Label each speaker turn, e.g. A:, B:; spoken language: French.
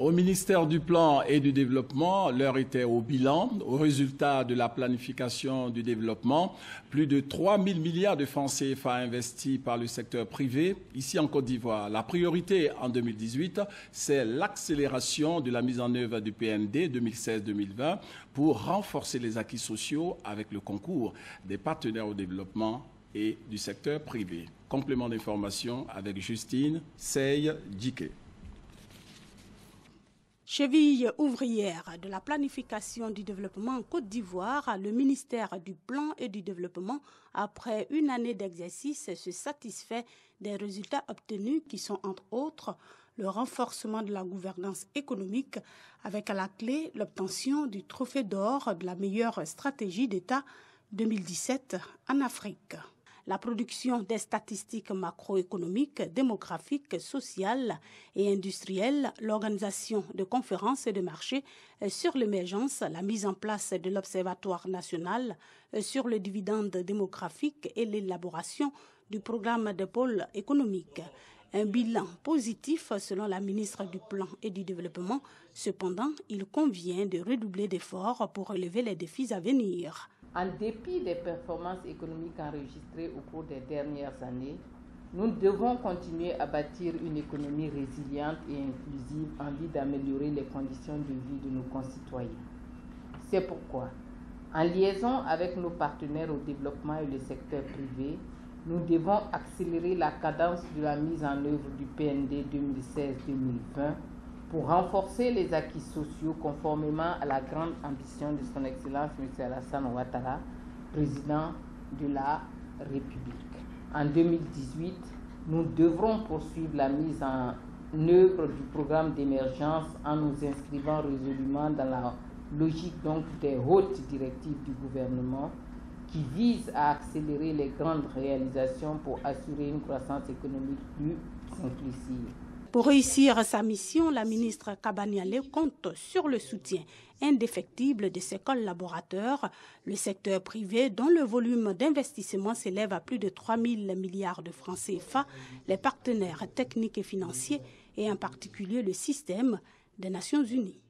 A: Au ministère du Plan et du Développement, l'heure était au bilan. Au résultat de la planification du développement, plus de 3 000 milliards de francs CFA investis par le secteur privé. Ici en Côte d'Ivoire, la priorité en 2018, c'est l'accélération de la mise en œuvre du PND 2016-2020 pour renforcer les acquis sociaux avec le concours des partenaires au développement et du secteur privé. Complément d'information avec Justine Sey-Djiké.
B: Cheville ouvrière de la planification du développement en Côte d'Ivoire, le ministère du Plan et du Développement, après une année d'exercice, se satisfait des résultats obtenus qui sont entre autres le renforcement de la gouvernance économique avec à la clé l'obtention du trophée d'or de la meilleure stratégie d'État 2017 en Afrique. La production des statistiques macroéconomiques, démographiques, sociales et industrielles, l'organisation de conférences et de marchés sur l'émergence, la mise en place de l'Observatoire national sur le dividende démographique et l'élaboration du programme de pôle économique. Un bilan positif selon la ministre du Plan et du Développement. Cependant, il convient de redoubler d'efforts pour relever les défis à venir.
C: En dépit des performances économiques enregistrées au cours des dernières années, nous devons continuer à bâtir une économie résiliente et inclusive en vue d'améliorer les conditions de vie de nos concitoyens. C'est pourquoi, en liaison avec nos partenaires au développement et le secteur privé, nous devons accélérer la cadence de la mise en œuvre du PND 2016-2020 pour renforcer les acquis sociaux conformément à la grande ambition de son Excellence M. Alassane Ouattara, président de la République. En 2018, nous devrons poursuivre la mise en œuvre du programme d'émergence en nous inscrivant résolument dans la logique donc des hautes directives du gouvernement qui visent à accélérer les grandes réalisations pour assurer une croissance économique plus inclusive.
B: Pour réussir sa mission, la ministre Kabaniale compte sur le soutien indéfectible de ses collaborateurs, le secteur privé dont le volume d'investissement s'élève à plus de 3 000 milliards de francs CFA, les partenaires techniques et financiers et en particulier le système des Nations Unies.